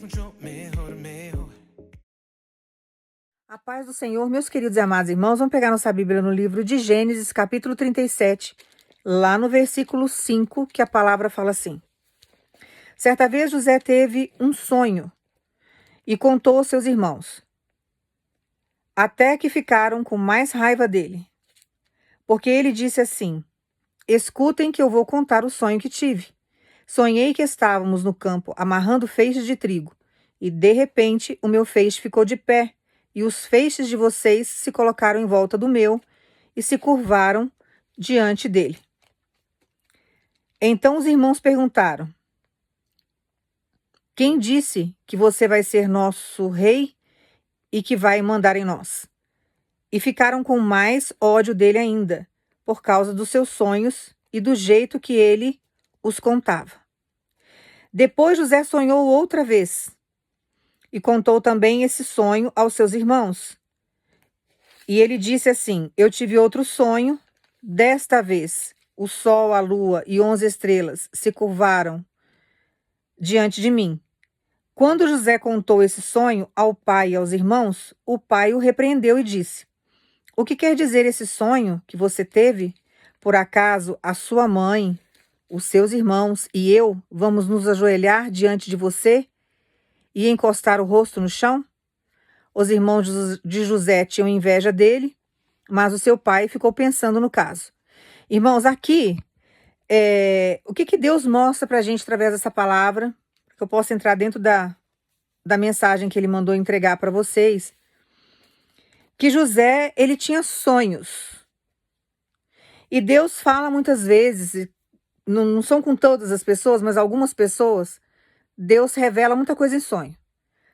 mucho mejor, mejor. A paz do Senhor, meus queridos e amados irmãos, vamos pegar nossa Bíblia no livro de Gênesis, capítulo 37, lá no versículo 5, que a palavra fala assim: Certa vez José teve um sonho e contou aos seus irmãos, até que ficaram com mais raiva dele, porque ele disse assim: Escutem que eu vou contar o sonho que tive. Sonhei que estávamos no campo amarrando feixes de trigo, e de repente o meu feixe ficou de pé, e os feixes de vocês se colocaram em volta do meu e se curvaram diante dele. Então os irmãos perguntaram: Quem disse que você vai ser nosso rei e que vai mandar em nós? E ficaram com mais ódio dele ainda, por causa dos seus sonhos e do jeito que ele os contava. Depois José sonhou outra vez e contou também esse sonho aos seus irmãos. E ele disse assim: Eu tive outro sonho, desta vez o sol, a lua e 11 estrelas se curvaram diante de mim. Quando José contou esse sonho ao pai e aos irmãos, o pai o repreendeu e disse: O que quer dizer esse sonho que você teve? Por acaso a sua mãe, os seus irmãos e eu vamos nos ajoelhar diante de você e encostar o rosto no chão? Os irmãos de José tinham inveja dele, mas o seu pai ficou pensando no caso. Irmãos, aqui, o que Deus mostra para a gente através dessa palavra, que eu possa entrar dentro da mensagem que ele mandou entregar para vocês, que José, ele tinha sonhos. E Deus fala muitas vezes, não são com todas as pessoas, mas algumas pessoas, Deus revela muita coisa em sonho.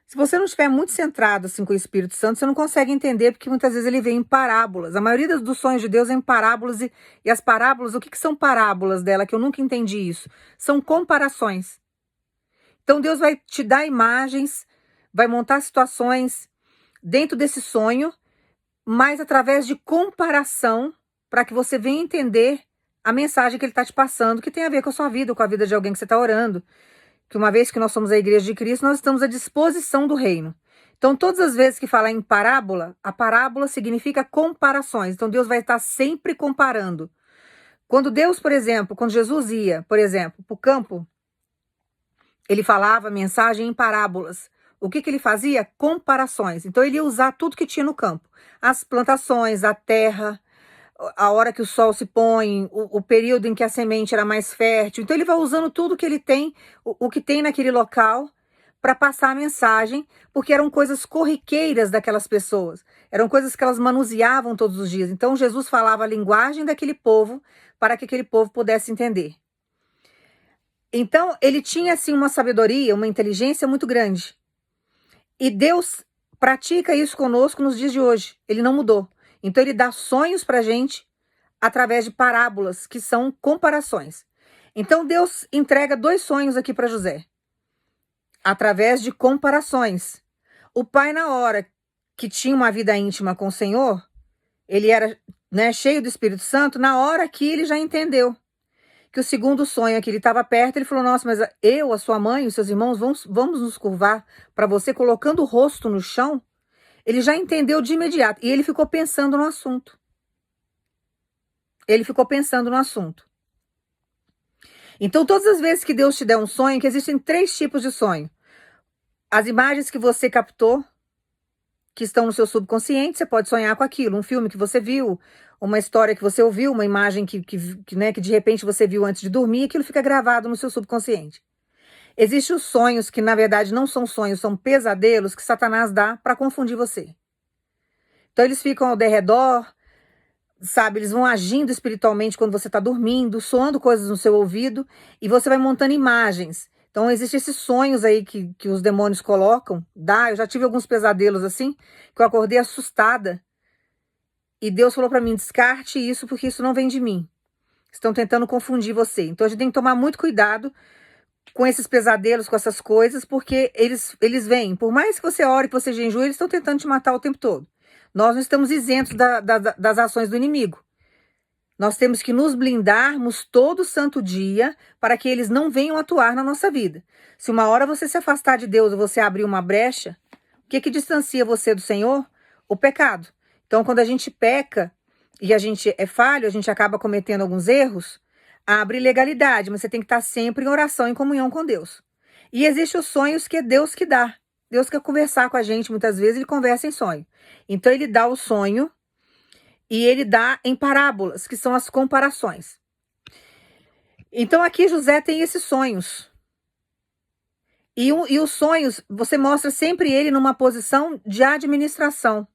Se você não estiver muito centrado assim, com o Espírito Santo, você não consegue entender, porque muitas vezes ele vem em parábolas. A maioria dos sonhos de Deus é em parábolas, e as parábolas, o que são parábolas dela, que eu nunca entendi isso? São comparações. Então Deus vai te dar imagens, vai montar situações dentro desse sonho, mas através de comparação, para que você venha entender a mensagem que ele está te passando, que tem a ver com a sua vida, com a vida de alguém que você está orando. Que uma vez que nós somos a igreja de Cristo, nós estamos à disposição do reino. Então, todas as vezes que falar em parábola, a parábola significa comparações. Então, Deus vai estar sempre comparando. Quando Deus, por exemplo, quando Jesus ia, por exemplo, para o campo, ele falava mensagem em parábolas. O que ele fazia? Comparações. Então, ele ia usar tudo que tinha no campo. As plantações, a terra, a hora que o sol se põe, o período em que a semente era mais fértil. Então ele vai usando tudo que ele tem, o que tem naquele local, para passar a mensagem, porque eram coisas corriqueiras daquelas pessoas, eram coisas que elas manuseavam todos os dias. Então Jesus falava a linguagem daquele povo, para que aquele povo pudesse entender. Então ele tinha assim uma sabedoria, uma inteligência muito grande. E Deus pratica isso conosco nos dias de hoje. Ele não mudou. Então ele dá sonhos para a gente através de parábolas, que são comparações. Então Deus entrega 2 sonhos aqui para José, através de comparações. O pai, na hora que tinha uma vida íntima com o Senhor, ele era, cheio do Espírito Santo, na hora que ele já entendeu que o segundo sonho que ele estava perto, ele falou: Nossa, mas eu, a sua mãe e os seus irmãos vamos nos curvar para você, colocando o rosto no chão. Ele já entendeu de imediato. E ele ficou pensando no assunto. Então, todas as vezes que Deus te der um sonho, que existem 3 tipos de sonho. As imagens que você captou, que estão no seu subconsciente, você pode sonhar com aquilo. Um filme que você viu, uma história que você ouviu, uma imagem que de repente você viu antes de dormir, aquilo fica gravado no seu subconsciente. Existem os sonhos que, na verdade, não são sonhos, são pesadelos que Satanás dá para confundir você. Então, eles ficam ao derredor, sabe? Eles vão agindo espiritualmente quando você está dormindo, soando coisas no seu ouvido, e você vai montando imagens. Então, existem esses sonhos aí que os demônios colocam. Eu já tive alguns pesadelos assim, que eu acordei assustada. E Deus falou para mim: descarte isso, porque isso não vem de mim. Estão tentando confundir você. Então, a gente tem que tomar muito cuidado com esses pesadelos, com essas coisas, porque eles vêm. Por mais que você ore, que você jejue, eles estão tentando te matar o tempo todo. Nós não estamos isentos das ações do inimigo. Nós temos que nos blindarmos todo santo dia para que eles não venham atuar na nossa vida. Se uma hora você se afastar de Deus ou você abrir uma brecha, o que distancia você do Senhor? O pecado. Então, quando a gente peca e a gente é falho, a gente acaba cometendo alguns erros, abre legalidade, mas você tem que estar sempre em oração, em comunhão com Deus. E existem os sonhos que é Deus que dá. Deus quer conversar com a gente, muitas vezes ele conversa em sonho. Então, ele dá o sonho e ele dá em parábolas, que são as comparações. Então, aqui José tem esses sonhos. E os sonhos, você mostra sempre ele numa posição de administração.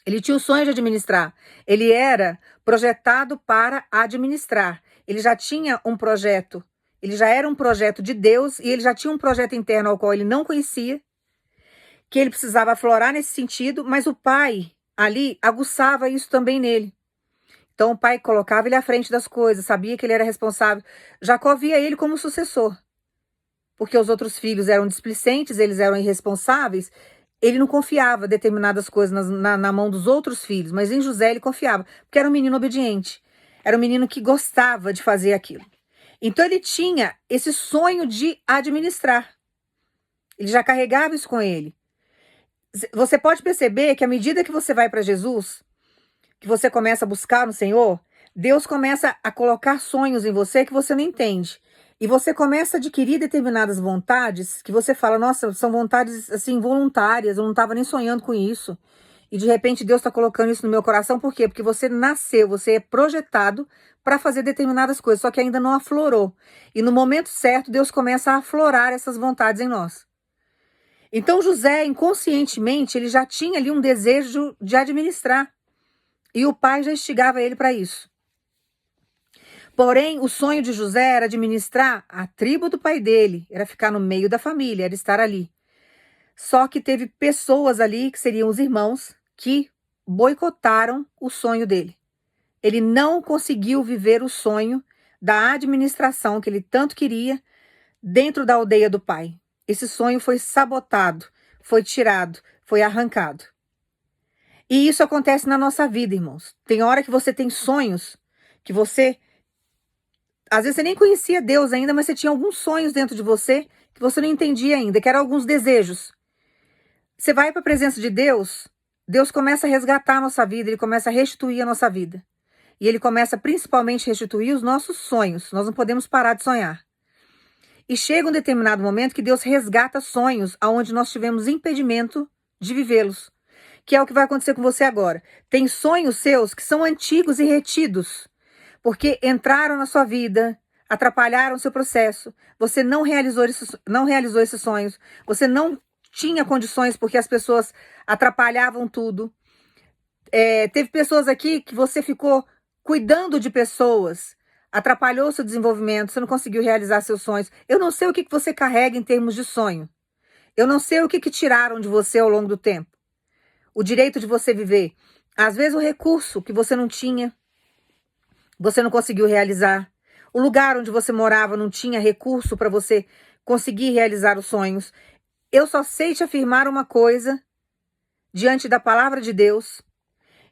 Ele tinha o sonho de administrar. Ele era projetado para administrar. Ele já tinha um projeto. Ele já era um projeto de Deus e ele já tinha um projeto interno ao qual ele não conhecia, que ele precisava aflorar nesse sentido, mas o pai ali aguçava isso também nele. Então o pai colocava ele à frente das coisas, sabia que ele era responsável. Jacó via ele como sucessor, porque os outros filhos eram displicentes, eles eram irresponsáveis. Ele não confiava determinadas coisas na mão dos outros filhos, mas em José ele confiava, porque era um menino obediente, era um menino que gostava de fazer aquilo. Então ele tinha esse sonho de administrar. Ele já carregava isso com ele. Você pode perceber que à medida que você vai para Jesus, que você começa a buscar no Senhor, Deus começa a colocar sonhos em você que você não entende. E você começa a adquirir determinadas vontades que você fala, nossa, são vontades assim voluntárias, eu não estava nem sonhando com isso. E de repente Deus está colocando isso no meu coração, por quê? Porque você nasceu, você é projetado para fazer determinadas coisas, só que ainda não aflorou. E no momento certo, Deus começa a aflorar essas vontades em nós. Então José, inconscientemente, ele já tinha ali um desejo de administrar. E o pai já instigava ele para isso. Porém, o sonho de José era administrar a tribo do pai dele, era ficar no meio da família, era estar ali. Só que teve pessoas ali, que seriam os irmãos, que boicotaram o sonho dele. Ele não conseguiu viver o sonho da administração que ele tanto queria dentro da aldeia do pai. Esse sonho foi sabotado, foi tirado, foi arrancado. E isso acontece na nossa vida, irmãos. Tem hora que você tem sonhos que você... Às vezes você nem conhecia Deus ainda, mas você tinha alguns sonhos dentro de você que você não entendia ainda, que eram alguns desejos. Você vai para a presença de Deus, Deus começa a resgatar a nossa vida, Ele começa a restituir a nossa vida. E Ele começa principalmente a restituir os nossos sonhos. Nós não podemos parar de sonhar. E chega um determinado momento que Deus resgata sonhos aonde nós tivemos impedimento de vivê-los. Que é o que vai acontecer com você agora. Tem sonhos seus que são antigos e retidos, porque entraram na sua vida, atrapalharam o seu processo, você não realizou esses sonhos, você não tinha condições porque as pessoas atrapalhavam tudo. Teve pessoas aqui que você ficou cuidando de pessoas, atrapalhou o seu desenvolvimento, você não conseguiu realizar seus sonhos. Eu não sei o que você carrega em termos de sonho. Eu não sei o que tiraram de você ao longo do tempo. O direito de você viver. Às vezes o recurso que você não tinha, você não conseguiu realizar. O lugar onde você morava não tinha recurso para você conseguir realizar os sonhos. Eu só sei te afirmar uma coisa diante da palavra de Deus,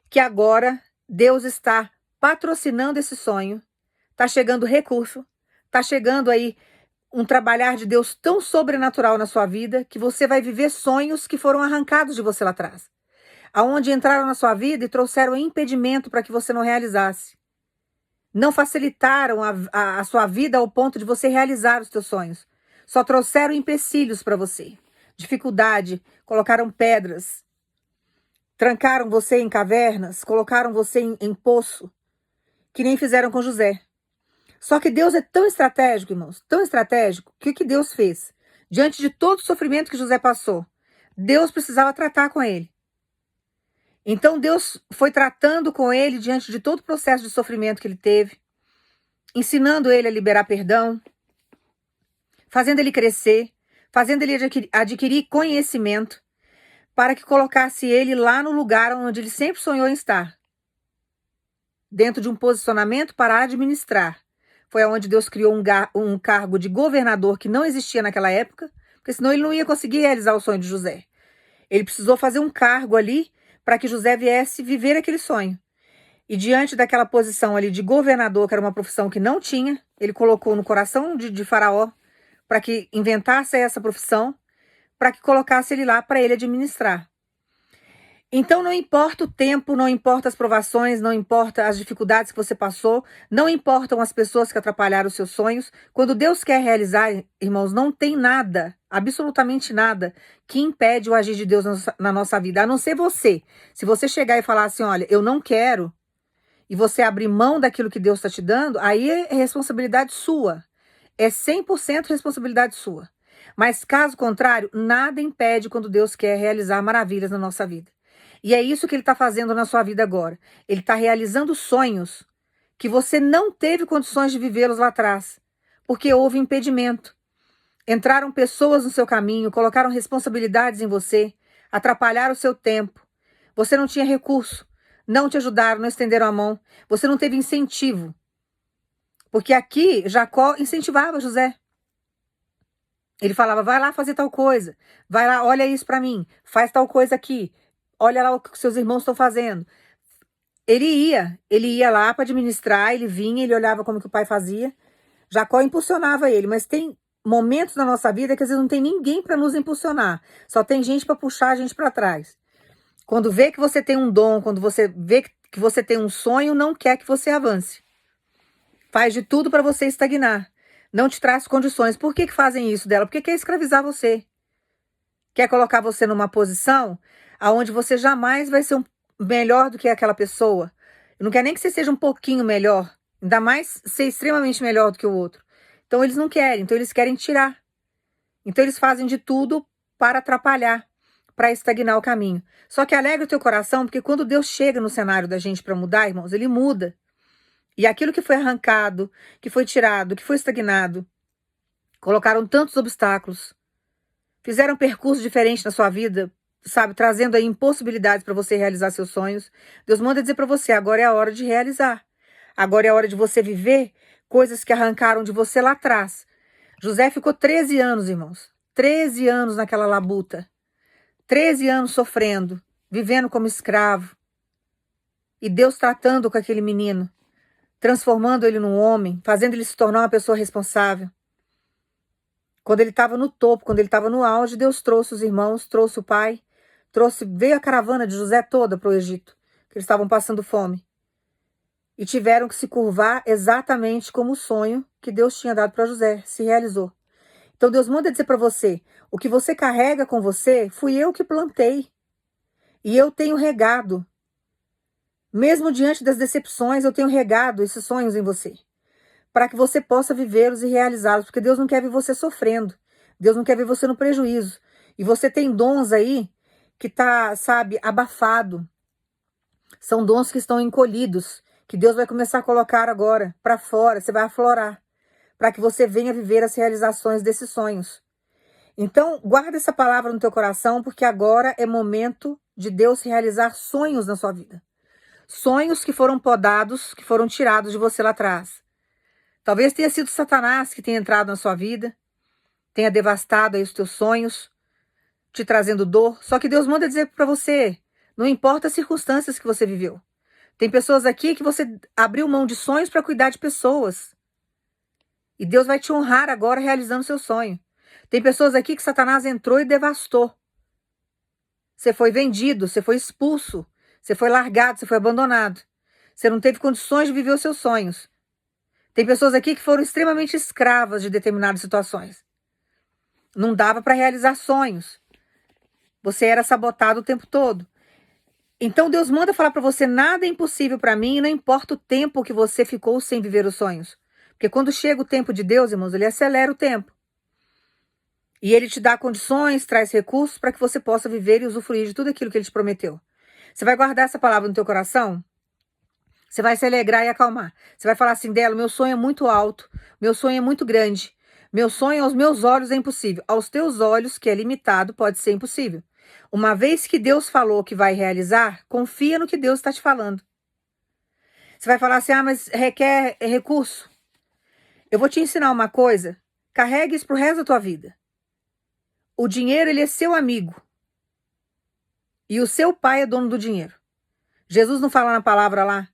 que agora Deus está patrocinando esse sonho, está chegando recurso, está chegando aí um trabalhar de Deus tão sobrenatural na sua vida que você vai viver sonhos que foram arrancados de você lá atrás, aonde entraram na sua vida e trouxeram impedimento para que você não realizasse. Não facilitaram a sua vida ao ponto de você realizar os seus sonhos. Só trouxeram empecilhos para você. Dificuldade, colocaram pedras, trancaram você em cavernas, colocaram você em poço, que nem fizeram com José. Só que Deus é tão estratégico, irmãos, tão estratégico, que o que Deus fez? Diante de todo o sofrimento que José passou, Deus precisava tratar com ele. Então Deus foi tratando com ele diante de todo o processo de sofrimento que ele teve, ensinando ele a liberar perdão, fazendo ele crescer, fazendo ele adquirir conhecimento, para que colocasse ele lá no lugar onde ele sempre sonhou em estar, dentro de um posicionamento para administrar. Foi onde Deus criou um cargo de governador que não existia naquela época, porque senão ele não ia conseguir realizar o sonho de José. Ele precisou fazer um cargo ali para que José viesse viver aquele sonho. E diante daquela posição ali de governador, que era uma profissão que não tinha, ele colocou no coração de Faraó para que inventasse essa profissão, para que colocasse ele lá para ele administrar. Então não importa o tempo, não importa as provações, não importa as dificuldades que você passou, não importam as pessoas que atrapalharam os seus sonhos. Quando Deus quer realizar, irmãos, não tem nada, absolutamente nada, que impede o agir de Deus na nossa vida, a não ser você. Se você chegar e falar assim, olha, eu não quero, e você abrir mão daquilo que Deus está te dando, aí é responsabilidade sua. É 100% responsabilidade sua. Mas caso contrário, nada impede quando Deus quer realizar maravilhas na nossa vida. E é isso que ele está fazendo na sua vida agora. Ele está realizando sonhos que você não teve condições de vivê-los lá atrás, porque houve impedimento. Entraram pessoas no seu caminho, colocaram responsabilidades em você, atrapalharam o seu tempo. Você não tinha recurso, não te ajudaram, não estenderam a mão. Você não teve incentivo. Porque aqui Jacó incentivava José. Ele falava, vai lá fazer tal coisa, vai lá, olha isso para mim, faz tal coisa aqui, olha lá o que seus irmãos estão fazendo. Ele ia lá para administrar, ele vinha, ele olhava como que o pai fazia. Jacó impulsionava ele, mas tem momentos na nossa vida que às vezes não tem ninguém para nos impulsionar, só tem gente para puxar a gente para trás. Quando vê que você tem um dom, quando você vê que você tem um sonho, não quer que você avance. Faz de tudo para você estagnar. Não te traz condições. Por que fazem isso dela? Porque quer escravizar você. Quer colocar você numa posição onde você jamais vai ser melhor do que aquela pessoa. Não quer nem que você seja um pouquinho melhor. Ainda mais ser extremamente melhor do que o outro. Então eles não querem. Então eles querem tirar. Então eles fazem de tudo para atrapalhar, para estagnar o caminho. Só que alegra o teu coração, porque quando Deus chega no cenário da gente para mudar, irmãos, ele muda. E aquilo que foi arrancado, que foi tirado, que foi estagnado, colocaram tantos obstáculos, fizeram um percurso diferente na sua vida, sabe, trazendo aí impossibilidades para você realizar seus sonhos. Deus manda dizer para você, agora é a hora de realizar. Agora é a hora de você viver coisas que arrancaram de você lá atrás. José ficou 13 anos, irmãos. 13 anos naquela labuta. 13 anos sofrendo, vivendo como escravo. E Deus tratando com aquele menino, transformando ele num homem, fazendo ele se tornar uma pessoa responsável. Quando ele estava no topo, quando ele estava no auge, Deus trouxe os irmãos, trouxe o pai, veio a caravana de José toda para o Egito, que eles estavam passando fome. E tiveram que se curvar exatamente como o sonho que Deus tinha dado para José se realizou. Então Deus manda dizer para você, o que você carrega com você, fui eu que plantei. E eu tenho regado. Mesmo diante das decepções, eu tenho regado esses sonhos em você, para que você possa vivê-los e realizá-los, porque Deus não quer ver você sofrendo, Deus não quer ver você no prejuízo. E você tem dons aí que tá, sabe, abafado. São dons que estão encolhidos, que Deus vai começar a colocar agora para fora, você vai aflorar, para que você venha viver as realizações desses sonhos. Então, guarda essa palavra no teu coração, porque agora é momento de Deus realizar sonhos na sua vida. Sonhos que foram podados, que foram tirados de você lá atrás. Talvez tenha sido Satanás que tenha entrado na sua vida, tenha devastado aí os teus sonhos, te trazendo dor. Só que Deus manda dizer para você, não importa as circunstâncias que você viveu. Tem pessoas aqui que você abriu mão de sonhos para cuidar de pessoas. E Deus vai te honrar agora realizando seu sonho. Tem pessoas aqui que Satanás entrou e devastou. Você foi vendido, você foi expulso, você foi largado, você foi abandonado. Você não teve condições de viver os seus sonhos. Tem pessoas aqui que foram extremamente escravas de determinadas situações. Não dava para realizar sonhos. Você era sabotado o tempo todo. Então Deus manda falar para você, nada é impossível para mim, e não importa o tempo que você ficou sem viver os sonhos. Porque quando chega o tempo de Deus, irmãos, ele acelera o tempo. E ele te dá condições, traz recursos para que você possa viver e usufruir de tudo aquilo que ele te prometeu. Você vai guardar essa palavra no teu coração? Você vai se alegrar e acalmar. Você vai falar assim dela, meu sonho é muito alto, meu sonho é muito grande. Meu sonho aos meus olhos é impossível. Aos teus olhos, que é limitado, pode ser impossível. Uma vez que Deus falou que vai realizar, confia no que Deus está te falando. Você vai falar assim, mas requer recurso. Eu vou te ensinar uma coisa, carregue isso pro resto da tua vida. O dinheiro, ele é seu amigo. E o seu pai é dono do dinheiro. Jesus não fala na palavra lá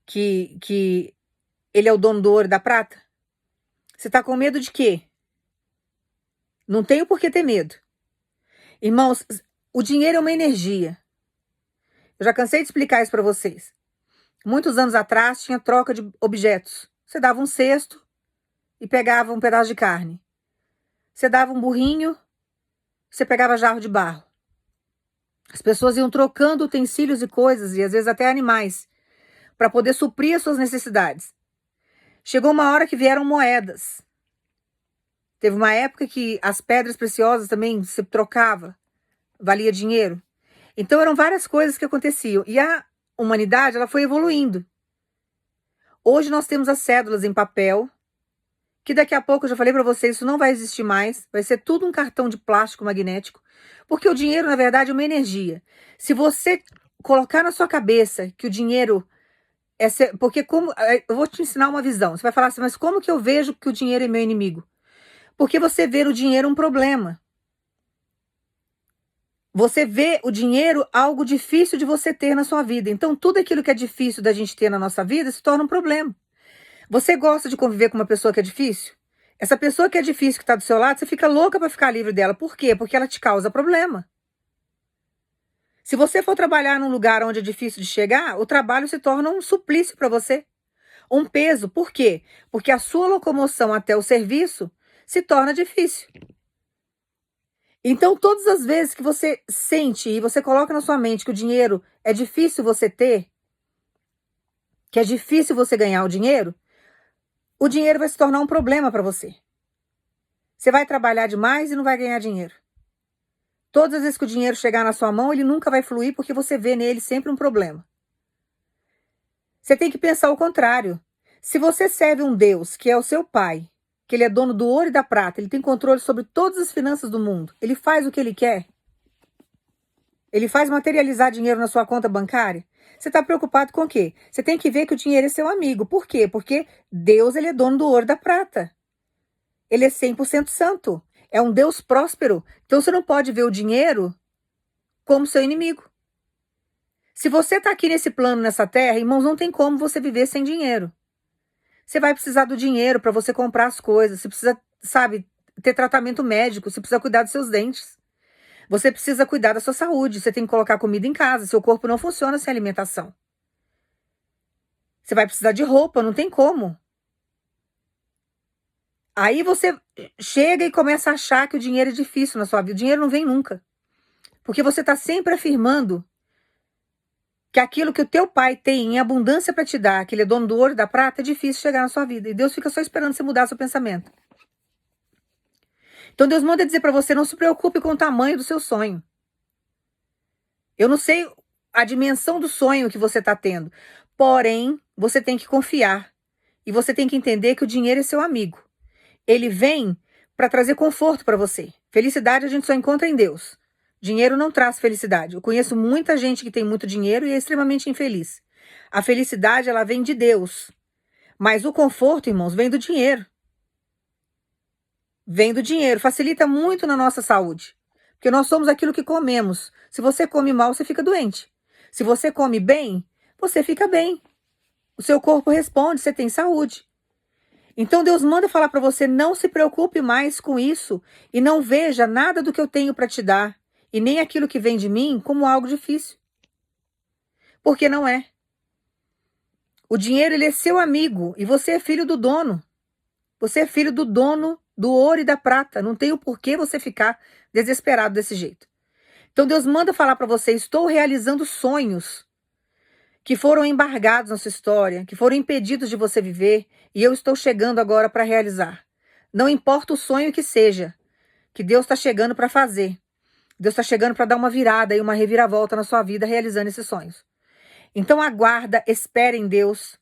que ele é o dono do ouro e da prata? Você está com medo de quê? Não tenho por que ter medo. Irmãos, o dinheiro é uma energia. Eu já cansei de explicar isso para vocês. Muitos anos atrás tinha troca de objetos. Você dava um cesto e pegava um pedaço de carne. Você dava um burrinho, você pegava jarro de barro. As pessoas iam trocando utensílios e coisas, e às vezes até animais, para poder suprir as suas necessidades. Chegou uma hora que vieram moedas. Teve uma época que as pedras preciosas também se trocava, valia dinheiro. Então eram várias coisas que aconteciam. E a humanidade, ela foi evoluindo. Hoje nós temos as cédulas em papel, que daqui a pouco, eu já falei para vocês, isso não vai existir mais. Vai ser tudo um cartão de plástico magnético. Porque o dinheiro, na verdade, é uma energia. Se você colocar na sua cabeça que o dinheiro porque como eu vou te ensinar uma visão. Você vai falar assim, mas como que eu vejo que o dinheiro é meu inimigo? Porque você vê no dinheiro um problema. Você vê o dinheiro algo difícil de você ter na sua vida. Então, tudo aquilo que é difícil da gente ter na nossa vida se torna um problema. Você gosta de conviver com uma pessoa que é difícil? Essa pessoa que é difícil, que está do seu lado, você fica louca para ficar livre dela. Por quê? Porque ela te causa problema. Se você for trabalhar num lugar onde é difícil de chegar, o trabalho se torna um suplício para você. Um peso. Por quê? Porque a sua locomoção até o serviço se torna difícil. Então, todas as vezes que você sente e você coloca na sua mente que o dinheiro é difícil você ter, que é difícil você ganhar o dinheiro vai se tornar um problema para você. Você vai trabalhar demais e não vai ganhar dinheiro. Todas as vezes que o dinheiro chegar na sua mão, ele nunca vai fluir porque você vê nele sempre um problema. Você tem que pensar o contrário. Se você serve um Deus que é o seu pai, que ele é dono do ouro e da prata, ele tem controle sobre todas as finanças do mundo, ele faz o que ele quer, ele faz materializar dinheiro na sua conta bancária, você está preocupado com o quê? Você tem que ver que o dinheiro é seu amigo. Por quê? Porque Deus, ele é dono do ouro e da prata. Ele é 100% santo. É um Deus próspero. Então você não pode ver o dinheiro como seu inimigo. Se você está aqui nesse plano, nessa terra, irmãos, não tem como você viver sem dinheiro. Você vai precisar do dinheiro para você comprar as coisas. Você precisa, sabe, ter tratamento médico. Você precisa cuidar dos seus dentes. Você precisa cuidar da sua saúde. Você tem que colocar comida em casa. Seu corpo não funciona sem alimentação. Você vai precisar de roupa, não tem como. Aí você chega e começa a achar que o dinheiro é difícil na sua vida. O dinheiro não vem nunca. Porque você está sempre afirmando que aquilo que o teu pai tem em abundância para te dar, que ele é dono do ouro e da prata, é difícil chegar na sua vida. E Deus fica só esperando você mudar seu pensamento. Então Deus manda dizer para você, não se preocupe com o tamanho do seu sonho. Eu não sei a dimensão do sonho que você está tendo. Porém, você tem que confiar. E você tem que entender que o dinheiro é seu amigo. Ele vem para trazer conforto para você. Felicidade a gente só encontra em Deus. Dinheiro não traz felicidade. Eu conheço muita gente que tem muito dinheiro e é extremamente infeliz. A felicidade, ela vem de Deus. Mas o conforto, irmãos, vem do dinheiro. Vem do dinheiro. Facilita muito na nossa saúde. Porque nós somos aquilo que comemos. Se você come mal, você fica doente. Se você come bem, você fica bem. O seu corpo responde, você tem saúde. Então Deus manda falar para você, não se preocupe mais com isso e não veja nada do que eu tenho para te dar e nem aquilo que vem de mim como algo difícil. Porque não é. O dinheiro, ele é seu amigo e você é filho do dono. Você é filho do dono do ouro e da prata. Não tem o porquê você ficar desesperado desse jeito. Então Deus manda falar para você, estou realizando sonhos que foram embargados na sua história, que foram impedidos de você viver, e eu estou chegando agora para realizar. Não importa o sonho que seja, que Deus está chegando para fazer. Deus está chegando para dar uma virada e uma reviravolta na sua vida, realizando esses sonhos. Então aguarda, espere em Deus,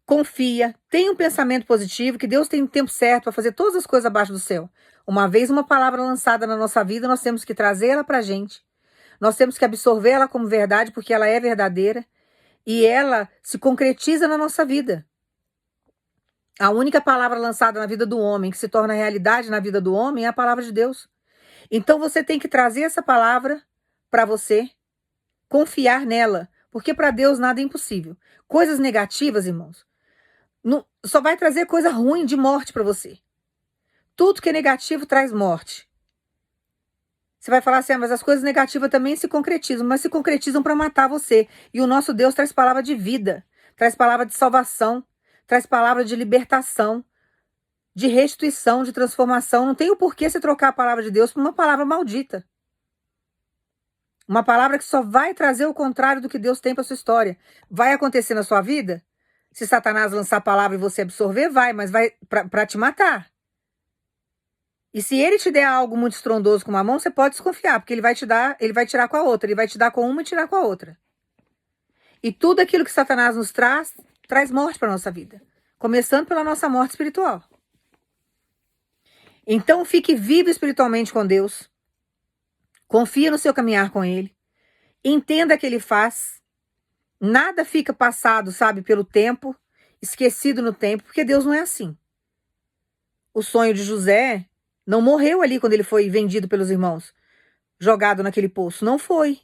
confia, tenha um pensamento positivo, que Deus tem um tempo certo para fazer todas as coisas abaixo do céu. Uma vez uma palavra lançada na nossa vida, nós temos que trazê-la para a gente. Nós temos que absorvê-la como verdade, porque ela é verdadeira. E ela se concretiza na nossa vida. A única palavra lançada na vida do homem, que se torna realidade na vida do homem, é a palavra de Deus. Então você tem que trazer essa palavra para você, confiar nela, Porque para Deus nada é impossível. Coisas negativas, irmãos, só vai trazer coisa ruim de morte para você. Tudo que é negativo traz morte. Você vai falar assim, mas as coisas negativas também se concretizam, mas se concretizam para matar você. E o nosso Deus traz palavra de vida, traz palavra de salvação, traz palavra de libertação, de restituição, de transformação. Não tem o porquê você trocar a palavra de Deus por uma palavra maldita. Uma palavra que só vai trazer o contrário do que Deus tem para sua história. Vai acontecer na sua vida? Se Satanás lançar a palavra e você absorver, vai, mas vai para te matar. E se ele te der algo muito estrondoso com uma mão, você pode desconfiar, porque ele vai tirar com a outra, ele vai te dar com uma e tirar com a outra. E tudo aquilo que Satanás nos traz morte para a nossa vida, começando pela nossa morte espiritual. Então fique vivo espiritualmente com Deus, confia no seu caminhar com Ele, entenda que Ele faz, nada fica passado, sabe, pelo tempo, esquecido no tempo, porque Deus não é assim. O sonho de José não morreu ali quando ele foi vendido pelos irmãos, jogado naquele poço. Não foi.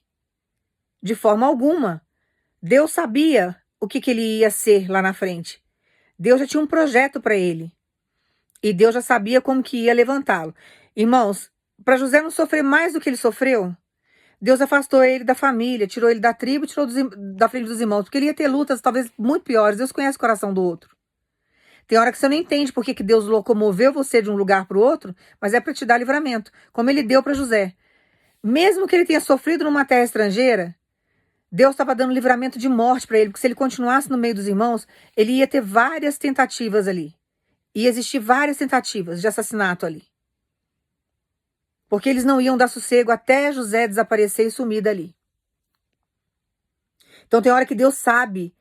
De forma alguma. Deus sabia o que ele ia ser lá na frente. Deus já tinha um projeto para ele. E Deus já sabia como que ia levantá-lo. Irmãos, para José não sofrer mais do que ele sofreu, Deus afastou ele da família, tirou ele da tribo, tirou da frente dos irmãos, porque ele ia ter lutas talvez muito piores. Deus conhece o coração do outro. Tem hora que você não entende por que Deus locomoveu você de um lugar para o outro, mas é para te dar livramento, como ele deu para José. Mesmo que ele tenha sofrido numa terra estrangeira, Deus estava dando livramento de morte para ele, porque se ele continuasse no meio dos irmãos, ele ia ter várias tentativas ali. Ia existir várias tentativas de assassinato ali. Porque eles não iam dar sossego até José desaparecer e sumir dali. Então tem hora que Deus sabe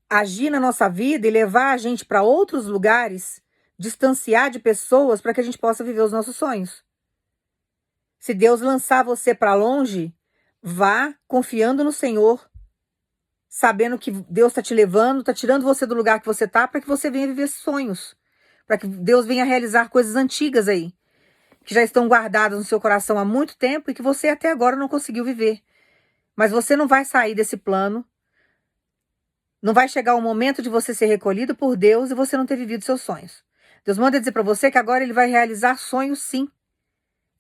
agir na nossa vida e levar a gente para outros lugares, distanciar de pessoas para que a gente possa viver os nossos sonhos. Se Deus lançar você para longe, vá confiando no Senhor, sabendo que Deus está te levando, está tirando você do lugar que você está, para que você venha viver sonhos, para que Deus venha realizar coisas antigas aí, que já estão guardadas no seu coração há muito tempo e que você até agora não conseguiu viver. Mas você não vai sair desse plano. Não vai chegar o momento de você ser recolhido por Deus e você não ter vivido seus sonhos. Deus manda dizer para você que agora ele vai realizar sonhos sim.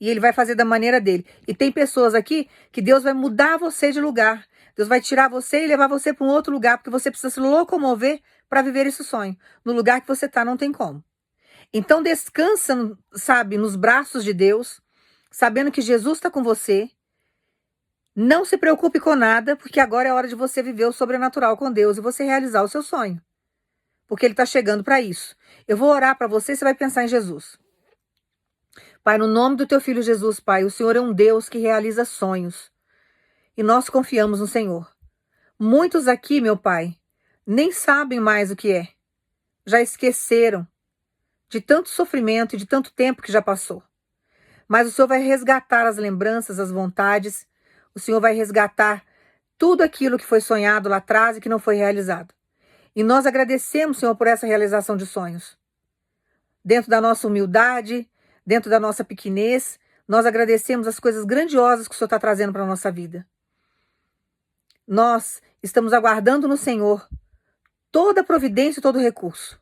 E ele vai fazer da maneira dele. E tem pessoas aqui que Deus vai mudar você de lugar. Deus vai tirar você e levar você para um outro lugar, porque você precisa se locomover para viver esse sonho. No lugar que você está não tem como. Então descansa, sabe, nos braços de Deus, sabendo que Jesus está com você. Não se preocupe com nada, porque agora é hora de você viver o sobrenatural com Deus e você realizar o seu sonho. Porque Ele está chegando para isso. Eu vou orar para você, você vai pensar em Jesus. Pai, no nome do Teu Filho Jesus, Pai, o Senhor é um Deus que realiza sonhos. E nós confiamos no Senhor. Muitos aqui, meu Pai, nem sabem mais o que é. Já esqueceram de tanto sofrimento e de tanto tempo que já passou. Mas o Senhor vai resgatar as lembranças, as vontades. O Senhor vai resgatar tudo aquilo que foi sonhado lá atrás e que não foi realizado. E nós agradecemos, Senhor, por essa realização de sonhos. Dentro da nossa humildade, dentro da nossa pequenez, nós agradecemos as coisas grandiosas que o Senhor está trazendo para a nossa vida. Nós estamos aguardando no Senhor toda a providência e todo o recurso.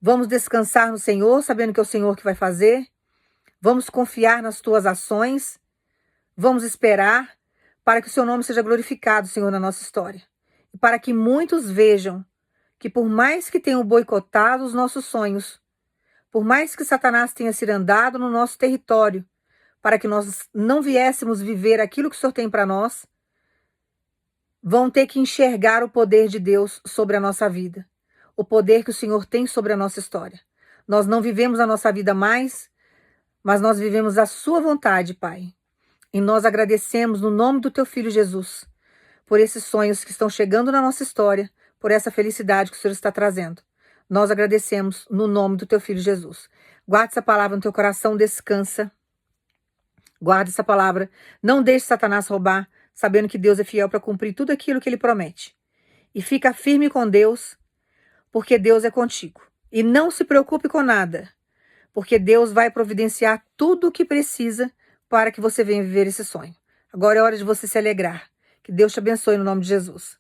Vamos descansar no Senhor, sabendo que é o Senhor que vai fazer. Vamos confiar nas tuas ações. Vamos esperar para que o seu nome seja glorificado, Senhor, na nossa história. E para que muitos vejam que por mais que tenham boicotado os nossos sonhos, por mais que Satanás tenha cirandado no nosso território, para que nós não viéssemos viver aquilo que o Senhor tem para nós, vão ter que enxergar o poder de Deus sobre a nossa vida. O poder que o Senhor tem sobre a nossa história. Nós não vivemos a nossa vida mais, mas nós vivemos a sua vontade, Pai. E nós agradecemos no nome do Teu Filho Jesus, por esses sonhos que estão chegando na nossa história, por essa felicidade que o Senhor está trazendo. Nós agradecemos no nome do Teu Filho Jesus. Guarde essa palavra no teu coração, descansa. Guarde essa palavra. Não deixe Satanás roubar, sabendo que Deus é fiel para cumprir tudo aquilo que Ele promete. E fica firme com Deus, porque Deus é contigo. E não se preocupe com nada, porque Deus vai providenciar tudo o que precisa para que você venha viver esse sonho. Agora é hora de você se alegrar, Que Deus te abençoe no nome de Jesus.